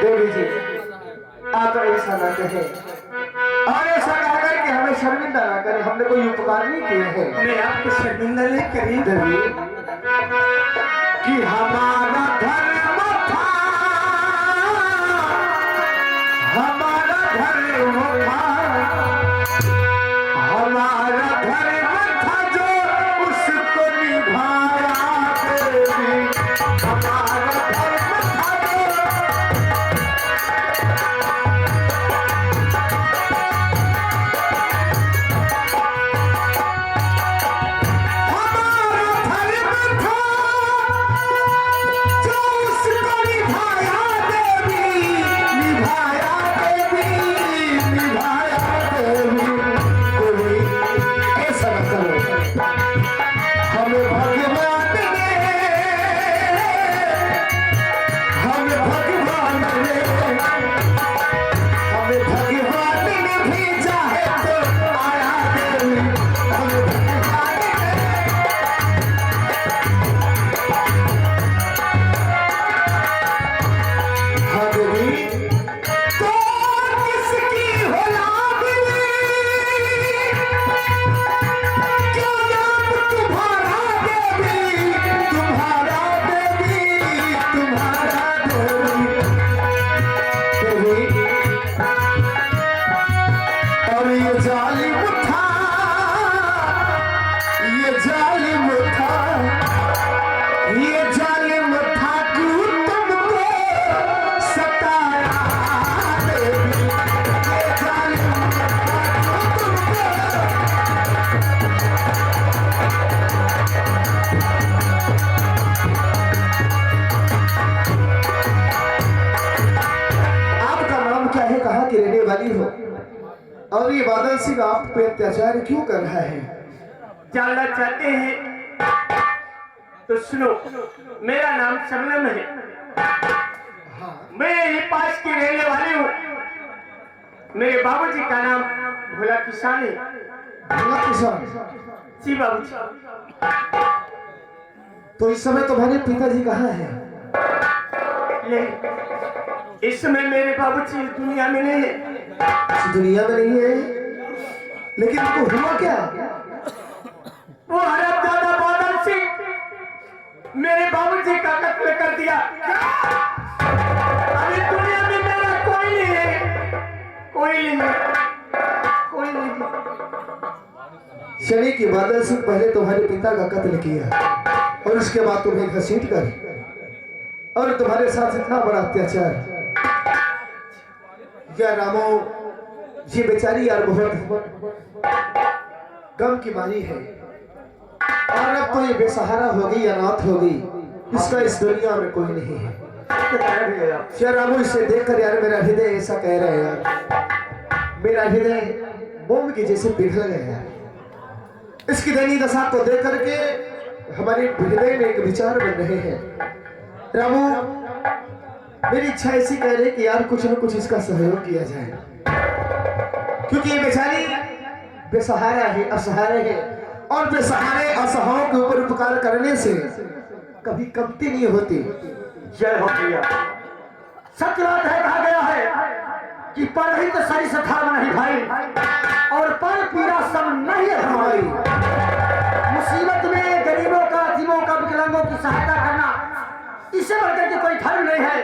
देवी जी आप ऐसा ना कहें और ऐसा कहकर कि हमें शर्मिंदा ना करें, हमने कोई उपकार नहीं किए हैं। मैं आपको शर्मिंदा नहीं करी देवी कि हमारा धर्म था, हमारा धर्म था, हमारा धर्म था जो उसको निभाया देवी, हमारा धर्म था जो और ये बादल सिंह आप पे अत्याचार क्यों कर रहा है? जानना चाहते हैं तो सुनो, मेरा नाम शबनम है। मैं यही पास की रहने वाली हूँ। मेरे बाबूजी का नाम भोला किसान है। भोला किसान? जी बाबूजी। तो इस समय तुम्हारे पिताजी कहाँ हैं? इस समय मेरे बाबूजी दुनिया में नहीं है। दुनिया में नहीं है, लेकिन उनको हुआ क्या? वो हरमजादा बादल सिंह मेरे बाबूजी का कत्ल कर दिया। अभी दुनिया में मेरा कोई नहीं है, कोई नहीं, कोई नहीं। शनि की बादल सिंह पहले तुम्हारे पिता का कत्ल किया और उसके बाद तुम्हें घसीट कर और तुम्हारे साथ इतना बड़ा अत्याचार। या रामो, ये बेचारी यार बहुत गम की मारी है और अब तो ये बेसहारा होगी, अनाथ होगी, इसका इस दुनिया में कोई नहीं है। यार रामो, इसे देखकर यार मेरा हृदय ऐसा कह रहा है यार, मेरा हृदय मोम की जैसे पिघल गया यार। इसकी दयनीय दशा को देख करके हमारे हृदय में एक विचार बन रहे हैं। रामो, मेरी इच्छा ऐसी कह रही कि यार कुछ न कुछ इसका सहयोग किया जाए, क्योंकि ये बेचारी बेसहारा है, असहाय है और बेसहारे असहायों के ऊपर उपकार करने से कभी कमती नहीं होती। जय हो भैया। सत्य बात है, कहा गया है कि पर ही तो सही सधर्म नहीं भाई, और पर पीड़ा सब नहीं है हमारी। मुसीबत में गरीबों का, यतीमों का, विकलांगों की सहायता करना, इससे बढ़कर के कोई धर्म नहीं है।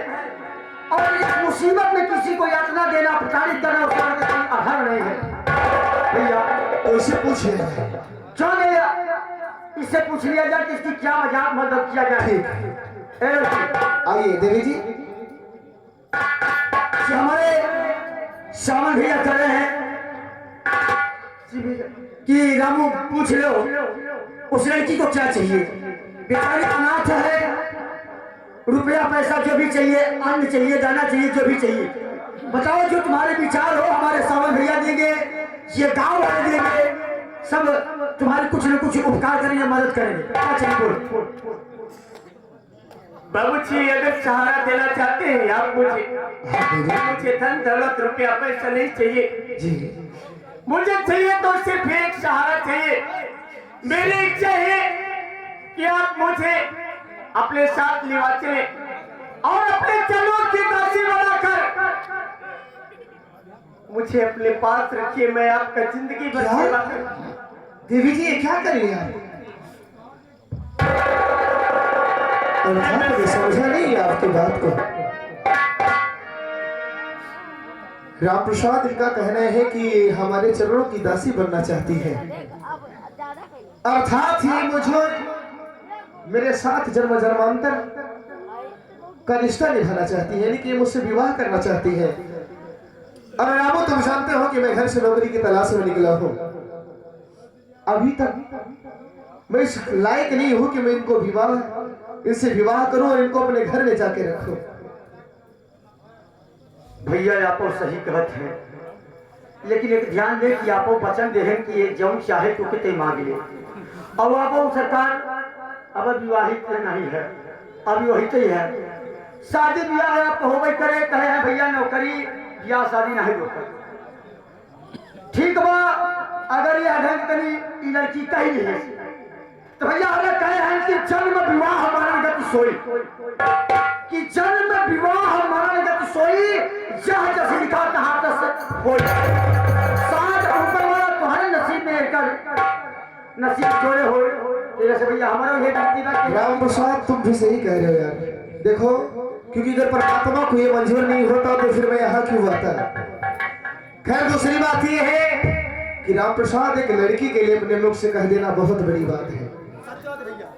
और इस मुसीबत में किसी को यातना देना, प्रताड़ित करना, उसका कोई अधर्म नहीं है भैया। तो इसे पूछ लिया जाए, क्यों नहीं? इससे पूछ लिया जाए कि इसकी क्या मदद किया जाए। ठीक, आइए देवी जी। हमारे सावन भैया कर रहे हैं कि रामू पूछ लो उस लड़की को क्या चाहिए। बेचारी अनाथ है, रुपया पैसा जो भी चाहिए, अन्न चाहिए, दाना चाहिए, जो भी चाहिए बताओ, जो तुम्हारे विचार हो हमारे सावन भैया देंगे, ये गांव वाले देंगे, सब तुम्हारे कुछ न कुछ उपकार करेंगे, मदद करेंगे। क्या चाहिए? बाबूजी अगर सहारा देना चाहते हैं आप मुझे धन दौलत रुपया पैसा नहीं चाहिए जी। मुझे चाहिए तो सिर्फ एक सहारा चाहिए। मेरी इच्छा है कि आप मुझे अपने साथ ले चले और अपने चरणों की दासी बनाकर मुझे अपने पास रखिए, मैं आपका जिंदगी भर क्या? सेवा करूंगा। देवी जी ये क्या कर रही हैं आप? कभी समझा नहीं आपकी बात को। राम प्रसाद इनका कहना है कि हमारे चरणों की दासी बनना चाहती है, अर्थात ही मुझे मेरे साथ जन्म जन्मांतर का रिश्ता निभाना चाहती है, यानी कि मुझसे विवाह करना चाहती है। और रामो तुम जानते हो कि मैं घर से नौकरी की तलाश में निकला हूं, अभी तक मैं इस लायक नहीं हूं कि मैं इनसे विवाह करूं और इनको अपने घर में जाके रखूं। भैया आप सही कहत है, लेकिन एक ध्यान दे कि आप वचन दे हैं कि ये जौन चाहे तो कितने मांग ले। अब आप सरकार अब विवाहित नहीं है, अभी वही तो ही है, शादी ब्याह आप हो गई करे कहे हैं भैया नौकरी ब्याह शादी नहीं होता। ठीक बा, अगर ये अधन करी लड़की कही नहीं है तो भैया हमें कहे हैं कि जन्म विवाह हमारा गति सोई, कि जन्म विवाह हमारा गति सोई, यह जैसे लिखा कहा तक होई। साथ ऊपर वाला तुम्हारे नसीब में कर नसीब जोड़े हो जैसे भैया हमारा ये गलती ना। राम प्रसाद तुम भी सही कह रहे हो यार। देखो क्योंकि अगर परमात्मा को ये मंजूर नहीं होता तो फिर मैं यहाँ क्यों आता। खैर दूसरी बात ये है कि राम प्रसाद एक लड़की के लिए अपने मुख से कह देना बहुत बड़ी बात है।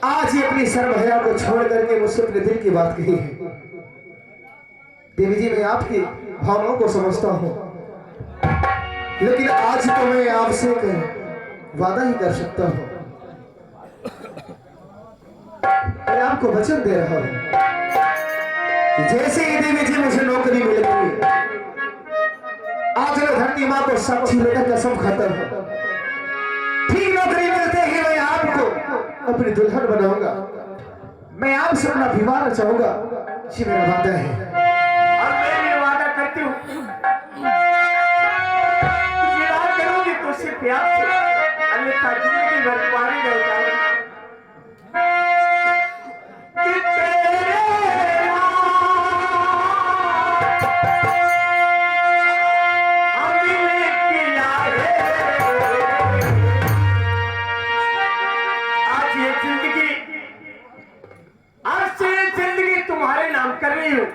आज ये अपनी सर्वभया को छोड़ करके मुझसे अपने दिल की बात कही है। देवी जी मैं आपकी भावनाओं को समझता हूँ, लेकिन आज तो मैं आपसे वादा ही कर सकता हूँ। मैं आपको वचन दे रहा हूँ, जैसे ही देवी जी मुझे नौकरी मिल गई, आज मैं धरती माँ को साक्षी लेकर कसम खाता हूँ, ठीक नौकरी मिलते ही मैं आपको अपनी दुल्हन बनाऊंगा, मैं आपसे अपना विवाह रचाऊंगा। ये मेरा वादा है। और मैं ये वादा करती हूँ विवाह करूंगी तो सिर्फ प्यार से, अन्यथा जिंदगी भर तुम्हारी रह जाऊंगी। तुम्हारे नाम कर रही हूँ,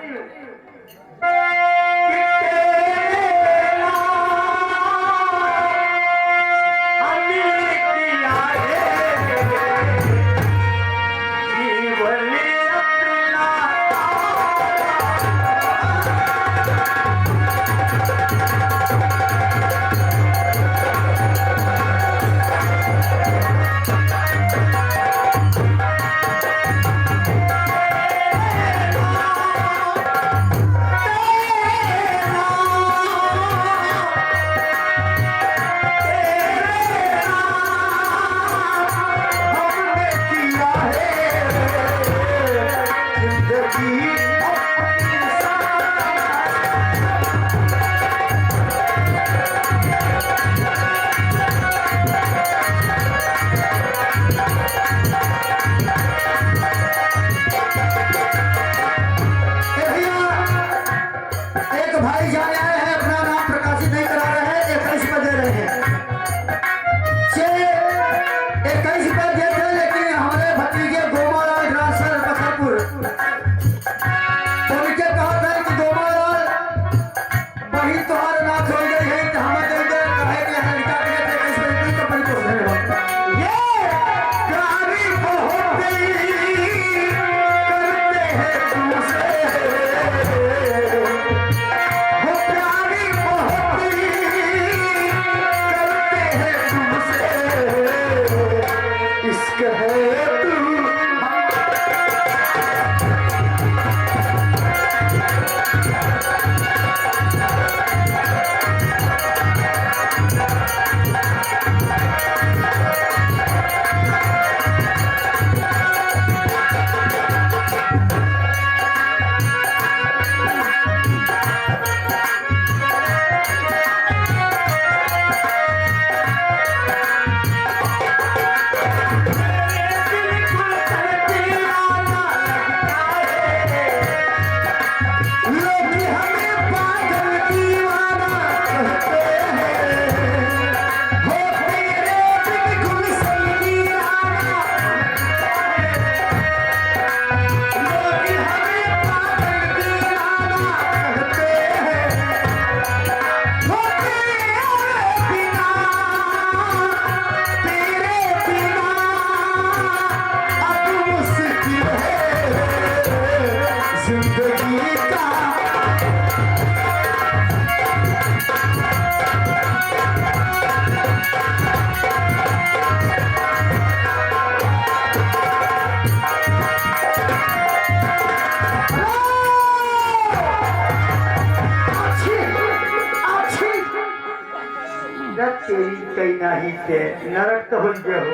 तेरी कहीं नहीं थे नरक तो हो गए हो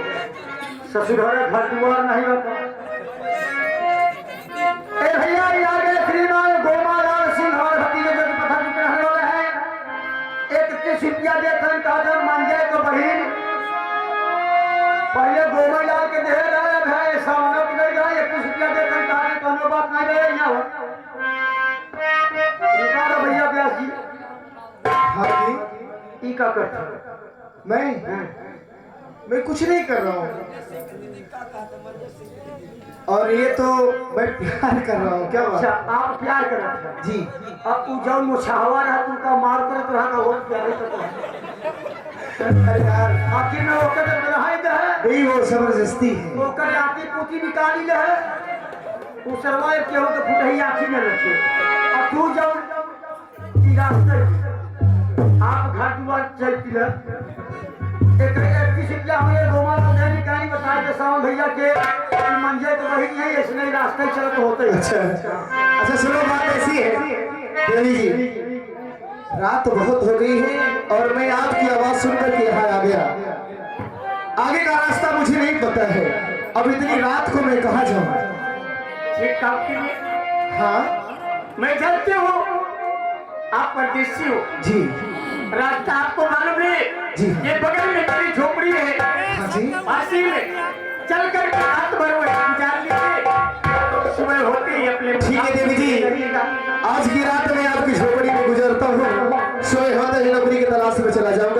ससुर घर दुआर नहीं होता ए भैया ये आगे श्रीमान गोमालाल सिंह और भतीजे जो कि पता नहीं रहने वाले हैं एक तिसिपिया देखन काजर मांगे तो बहिन पहले गोमालाल के दे रहे भाई सामने की नहीं गए एक तिसिपिया देखन काजर कोनो बात नहीं रहे यहाँ हो भैया व्यास जी हाँ जी ई का करते मैं कुछ नहीं कर रहा हूँ और ये तो मैं प्यार कर रहा हूँ क्या बात अच्छा आप प्यार कर रहे थे जी अब तू जब मुछावा रहा तुमका मार करत रहा का और प्यार ही करता अरे यार आखिर में ओकर तो रहाई दे नहीं वो जबरदस्ती है ओकर आती पूती निकाली ले तू सरवाए के हो तो फुटही आखी में रखे अब तू जब ई रास्ते आप घर दुआर चलती है एक किसी क्या हमें गोमाला देनी कहानी बताए के सावन भैया के मंजे तो वही नहीं इसने रास्ते चलत होते अच्छा सुनो बात ऐसी है देवी जी रात बहुत हो गई है और मैं आपकी आवाज सुनकर के यहाँ आ गया आगे का रास्ता मुझे नहीं पता है अब इतनी रात को मैं कहाँ जाऊँ एक काम कीजिए हाँ मैं जानती हूँ आप परदेसी हो जी रास्ता आपको मालूम नहीं जी ये बगल में मेरी झोपड़ी है हाँ जी फांसी में चल कर के हाथ भरो गुजार लीजिए सुबह होते ही अपने ठीक है देवी जी आज की रात में आपकी झोपड़ी में गुजरता हूँ सोए होते ही नौकरी की तलाश में चला जाऊंगा